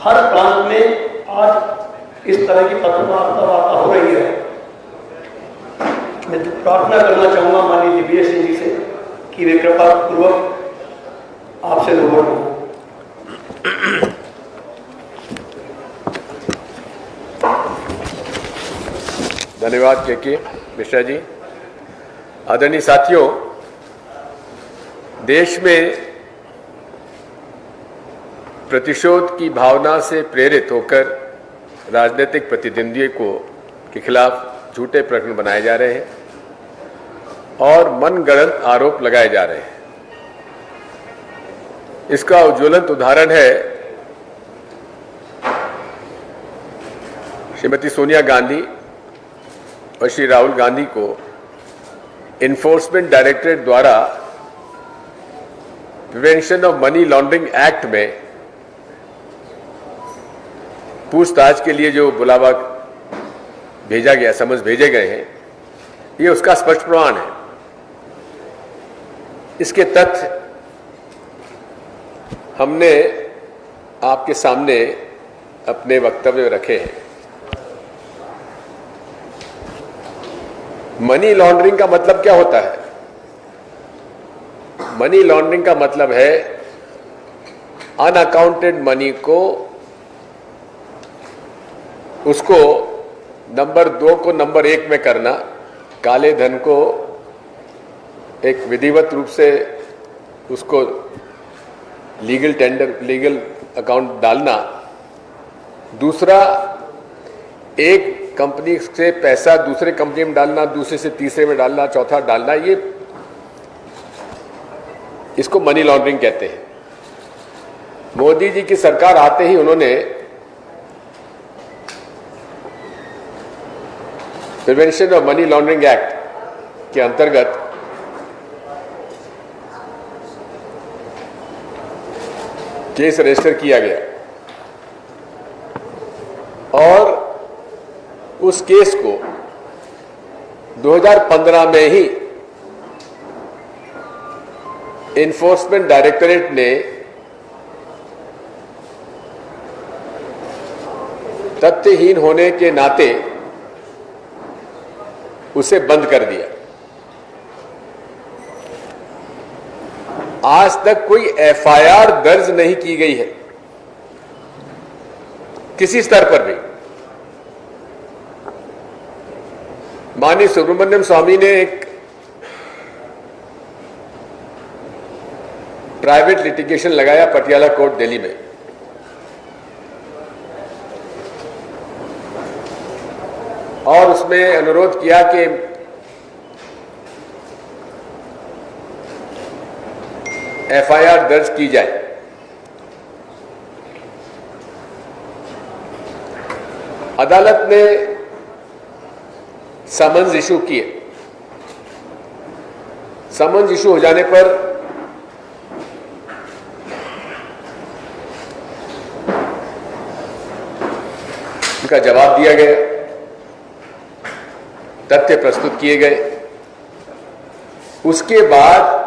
हर प्रांत में आज इस तरह की पत्रकारिता वार्ता हो रही है। मैं प्रार्थना करना चाहूंगा माननीय दिव्य सिंह जी से कि वे कृपा पूर्वक आपसे रूबरू हों। धन्यवाद के मिश्रा जी। आदरणीय साथियों, देश में प्रतिशोध की भावना से प्रेरित होकर राजनीतिक प्रतिद्वंदियों के खिलाफ झूठे प्रकरण बनाए जा रहे हैं और मनगढ़ंत आरोप लगाए जा रहे हैं। इसका उज्ज्वलंत उदाहरण है श्रीमती सोनिया गांधी और श्री राहुल गांधी को इन्फोर्समेंट डायरेक्टरेट द्वारा prevention of money laundering act में पूछताछ के लिए जो बुलावा भेजा गया, समझ भेजे गए हैं, ये उसका स्पष्ट प्रमाण है। इसके तथ्य हमने आपके सामने अपने वक्तव्य में रखे हैं। मनी लॉन्ड्रिंग का मतलब क्या होता है? मनी लॉन्ड्रिंग का मतलब है अनअकाउंटेड मनी को, उसको नंबर 2 को नंबर 1 में करना, काले धन को एक विधिवत रूप से उसको लीगल अकाउंट डालना, दूसरा एक कंपनी से पैसा दूसरे कंपनी में डालना, दूसरे से तीसरे में डालना, चौथा डालना, ये इसको मनी लॉन्ड्रिंग कहते हैं। मोदी जी की सरकार आते ही उन्होंने prevention of money laundering act के अंतर्गत केस रजिस्टर किया गया और उस केस को 2015 में ही इन्फोर्समेंट डायरेक्टरेट ने तथ्यहीन होने के नाते उसे बंद कर दिया। आज तक कोई एफआईआर दर्ज नहीं की गई है किसी स्तर पर भी। माननीय सुब्रमण्यम स्वामी ने एक प्राइवेट लिटिगेशन लगाया पटियाला कोर्ट दिल्ली में, और उसमें अनुरोध किया कि एफआईआर दर्ज की जाए। अदालत ने समन्स इशू किए। समन्स इशू हो जाने पर उनका जवाब दिया गया, तथ्य प्रस्तुत किए गए। उसके बाद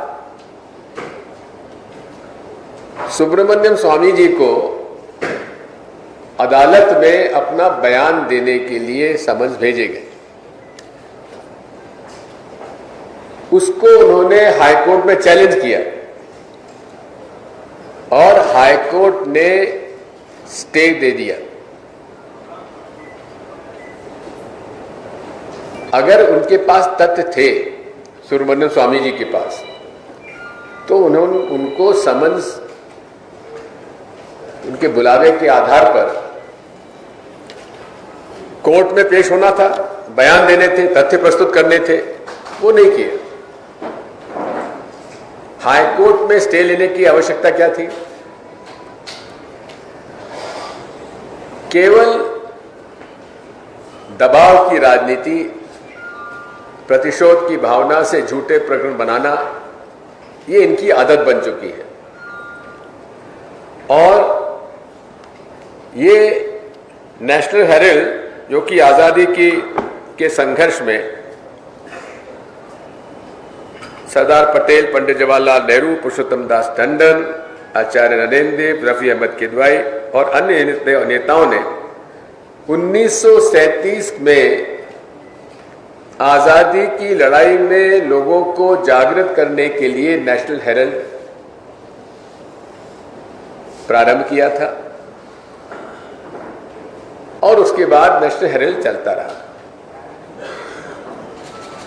सुब्रमण्यम स्वामी जी को अदालत में अपना बयान देने के लिए समन्स भेजे गए। उसको उन्होंने हाईकोर्ट में चैलेंज किया और हाईकोर्ट ने स्टे दे दिया। अगर उनके पास तथ्य थे सुब्रमण्यम स्वामी जी के पास, तो उन्होंने उनको समन्स उनके बुलावे के आधार पर कोर्ट में पेश होना था, बयान देने थे, तथ्य प्रस्तुत करने थे, वो नहीं किए। हाईकोर्ट में स्टे लेने की आवश्यकता क्या थी? केवल दबाव की राजनीति, प्रतिशोध की भावना से झूठे प्रकरण बनाना, ये इनकी आदत बन चुकी है। और ये नेशनल हेराल्ड, जो कि आजादी के संघर्ष में सरदार पटेल, पंडित जवाहरलाल नेहरू, पुरुषोत्तम दास टंडन, आचार्य नरेंद्र देव, रफी अहमद किदवाई और अन्य नेताओं ने 1937 में आजादी की लड़ाई में लोगों को जागृत करने के लिए नेशनल हेरल्ड प्रारंभ किया था और उसके बाद नेशनल हेरल्ड चलता रहा।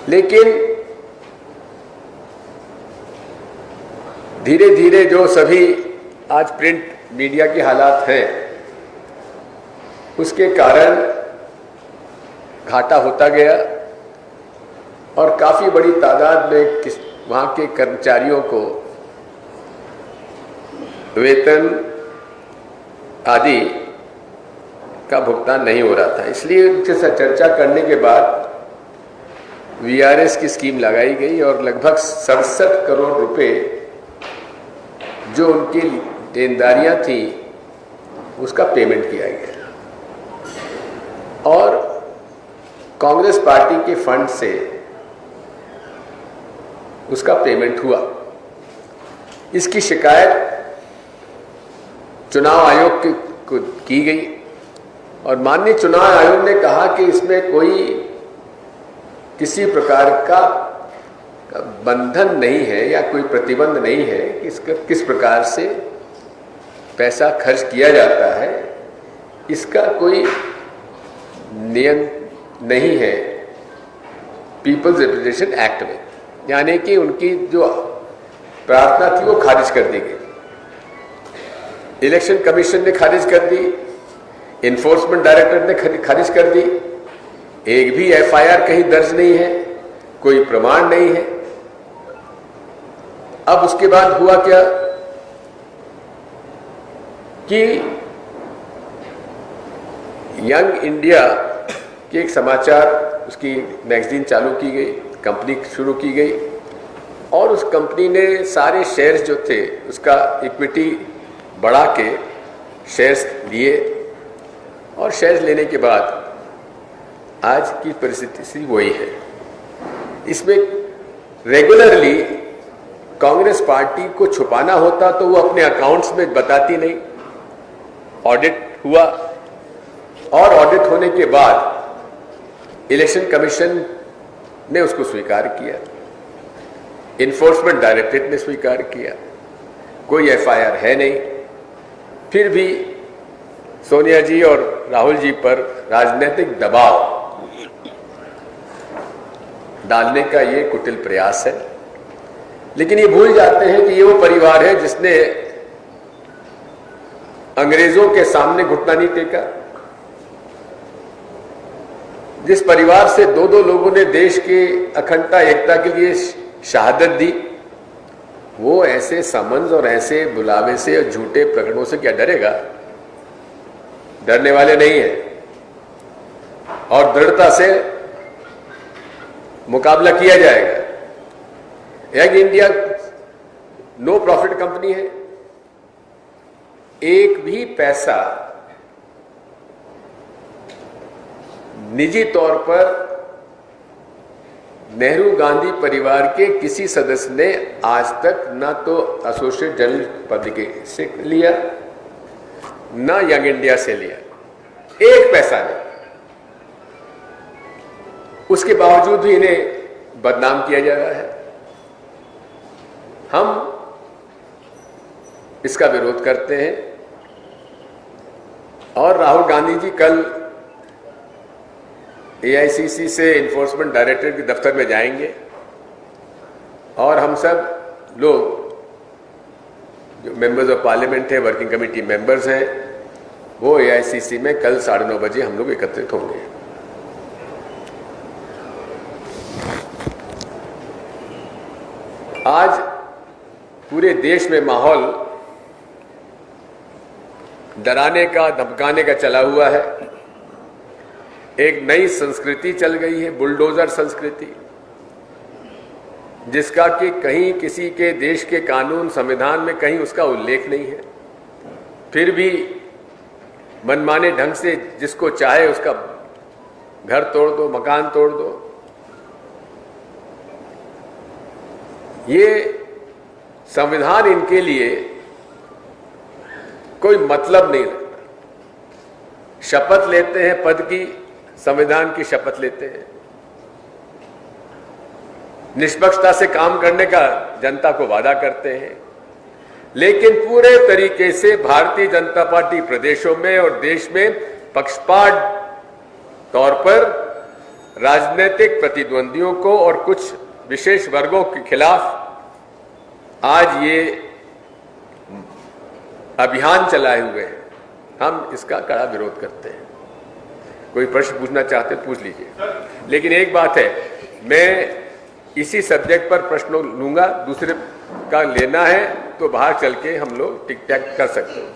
लेकिन धीरे धीरे जो सभी आज प्रिंट मीडिया के हालात हैं, उसके कारण घाटा होता गया और काफी बड़ी तादाद में वहां के कर्मचारियों को वेतन आदि का भुगतान नहीं हो रहा था। इसलिए उनके साथ चर्चा करने के बाद वीआरएस की स्कीम लगाई गई और लगभग 67 करोड़ रुपए जो उनकी देनदारियां थी उसका पेमेंट किया गया और कांग्रेस पार्टी के फंड से उसका पेमेंट हुआ। इसकी शिकायत चुनाव आयोग को की गई और माननीय चुनाव आयोग ने कहा कि इसमें कोई किसी प्रकार का बंधन नहीं है या कोई प्रतिबंध नहीं है कि इसका किस प्रकार से पैसा खर्च किया जाता है, इसका कोई नियम नहीं है पीपल्स रिप्रेजेंटेशन एक्ट में। यानी कि उनकी जो प्रार्थना थी वो खारिज कर दी गई। इलेक्शन कमीशन ने खारिज कर दी, इन्फोर्समेंट डायरेक्टर ने खारिज कर दी, एक भी एफआईआर कहीं दर्ज नहीं है, कोई प्रमाण नहीं है। अब उसके बाद हुआ क्या कि यंग इंडिया की एक समाचार उसकी मैगजीन चालू की गई, कंपनी शुरू की गई और उस कंपनी ने सारे शेयर्स जो थे उसका इक्विटी बढ़ा के शेयर्स लिए और शेयर्स लेने के बाद आज की परिस्थिति वही है। इसमें रेगुलरली कांग्रेस पार्टी को छुपाना होता तो वो अपने अकाउंट्स में बताती नहीं। ऑडिट हुआ और ऑडिट होने के बाद इलेक्शन कमीशन ने उसको स्वीकार किया, इन्फोर्समेंट डायरेक्टरेट ने स्वीकार किया, कोई एफआईआर है नहीं। फिर भी सोनिया जी और राहुल जी पर राजनीतिक दबाव डालने का ये कुटिल प्रयास है। लेकिन ये भूल जाते हैं कि ये वो परिवार है जिसने अंग्रेजों के सामने घुटना नहीं टेका, जिस परिवार से दो दो लोगों ने देश की अखंडता एकता के लिए शहादत दी, वो ऐसे समन्स और ऐसे बुलावे से और झूठे प्रकरणों से क्या डरेगा? डरने वाले नहीं है और दृढ़ता से मुकाबला किया जाएगा। Young India no profit company है, एक भी पैसा निजी तौर पर नेहरू गांधी परिवार के किसी सदस्य ने आज तक ना तो एसोसिएट जनरल पद के से लिया ना यंग इंडिया से लिया, एक पैसा नहीं। उसके बावजूद भी इन्हें बदनाम किया जा रहा है। हम इसका विरोध करते हैं और राहुल गांधी जी कल एआईसीसी से इन्फोर्समेंट डायरेक्टरेट के दफ्तर में जाएंगे और हम सब लोग जो मेंबर्स ऑफ पार्लियामेंट है, वर्किंग कमेटी मेंबर्स हैं, वो एआईसीसी में कल 9:30 बजे हम लोग एकत्रित होंगे। आज पूरे देश में माहौल डराने का, धमकाने का चला हुआ है। एक नई संस्कृति चल गई है, बुलडोजर संस्कृति, जिसका कि कहीं किसी के देश के कानून संविधान में कहीं उसका उल्लेख नहीं है। फिर भी मनमाने ढंग से जिसको चाहे उसका घर तोड़ दो, मकान तोड़ दो। ये संविधान इनके लिए कोई मतलब नहीं रखता। शपथ लेते हैं पद की, संविधान की शपथ लेते हैं, निष्पक्षता से काम करने का जनता को वादा करते हैं, लेकिन पूरे तरीके से भारतीय जनता पार्टी प्रदेशों में और देश में पक्षपात तौर पर राजनीतिक प्रतिद्वंदियों को और कुछ विशेष वर्गों के खिलाफ आज ये अभियान चलाए हुए हैं। हम इसका कड़ा विरोध करते हैं। कोई प्रश्न पूछना चाहते हैं पूछ लीजिए, लेकिन एक बात है, मैं इसी सब्जेक्ट पर प्रश्न लूंगा, दूसरे का लेना है तो बाहर चल के हम लोग टिक टैक कर सकते हैं।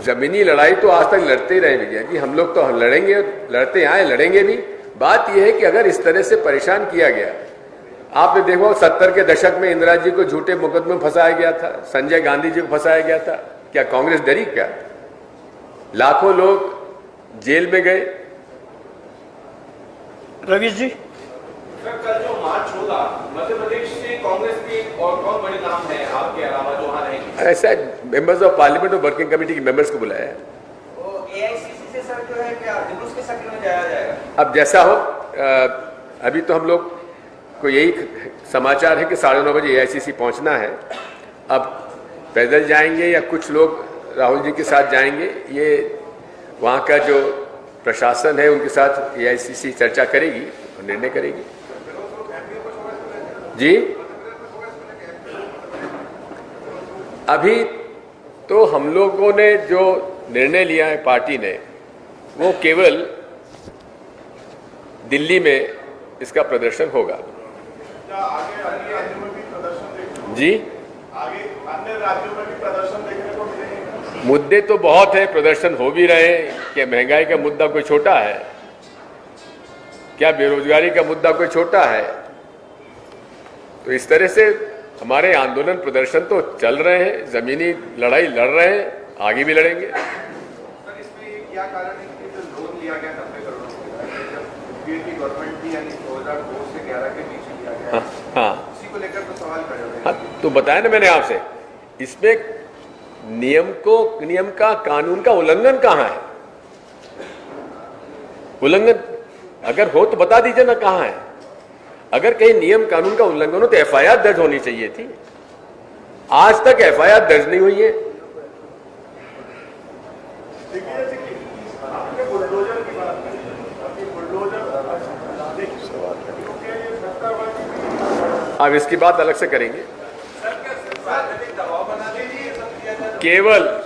जमीनी लड़ाई तो आज तक लड़ते ही रहे विजय जी, हम लोग तो लड़ेंगे, लड़ते आए, लड़ेंगे भी। बात यह है कि अगर इस तरह से परेशान किया गया, आपने देखो 70 के दशक में इंदिरा जी को झूठे मुकदमे में फंसाया गया था, संजय गांधी जी को फंसाया गया था, क्या कांग्रेस डरी? क्या लाखों लोग जेल में गए। रवीश जी, सर कल जो मार्च होगा मध्य प्रदेश से कांग्रेस के और कौन बड़े नाम है आपके अलावा जो वहां रहेंगे? ऐसा मेंबर्स ऑफ पार्लियामेंट और वर्किंग कमेटी के मेंबर्स को बुलाया है। वो एआईसीसी से सर जो है क्या जुलूस के शक्ल में जाया जाएगा? अब जैसा हो, अभी तो हम लोग को यही समाचार है कि 9:30 बजे एआईसीसी पहुंचना है। अब पैदल जाएंगे या कुछ लोग राहुल जी के साथ जाएंगे, ये वहाँ का जो प्रशासन है उनके साथ एआईसीसी चर्चा करेगी और निर्णय करेगी। जी, अभी तो हम लोगों ने जो निर्णय लिया है पार्टी ने, वो केवल दिल्ली में इसका प्रदर्शन होगा। आगे अन्य राज्यों में भी प्रदर्शन जी, आगे अन्य राज्यों में भी प्रदर्शन देखने को मिलेंगे। मुद्दे तो बहुत है, प्रदर्शन हो भी रहे हैं। क्या महंगाई का मुद्दा कोई छोटा है? क्या बेरोजगारी का मुद्दा कोई छोटा है? तो इस तरह से हमारे आंदोलन प्रदर्शन तो चल रहे हैं, जमीनी लड़ाई लड़ रहे हैं, आगे भी लड़ेंगे। सर इसमें क्या कारण है कि जो लोन लिया गया 90 करोड़ रुपए, जब यूपीए की गवर्नमेंट थी, यानी 2002 से 11 के बीच लिया गया, हाँ, इसी को लेकर तो सवाल खड़े हो रहे हैं। हाँ, तो बताया ना मैंने आपसे, इसमें नियम का, कानून का उल्लंघन कहाँ है? उल्लंघन अगर हो तो बता दीजिए ना कहाँ है। अगर कहीं नियम कानून का उल्लंघन हो तो एफआईआर दर्ज होनी चाहिए थी। आज तक एफआईआर दर्ज नहीं हुई है। देखिए जैसे कि आपने बुलडोजर की बात करी, आपकी बुलडोजर अब इसकी बात अलग से करेंगे। सर क्या राजनीतिक दबाव बनाने के लिए सब किया जाता है?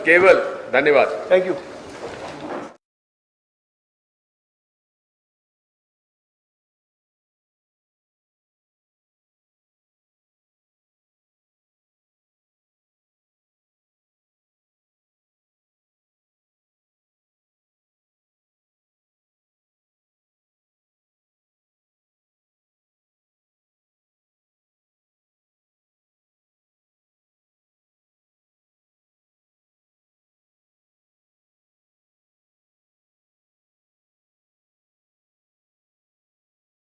केवल धन्यवाद। Thank you.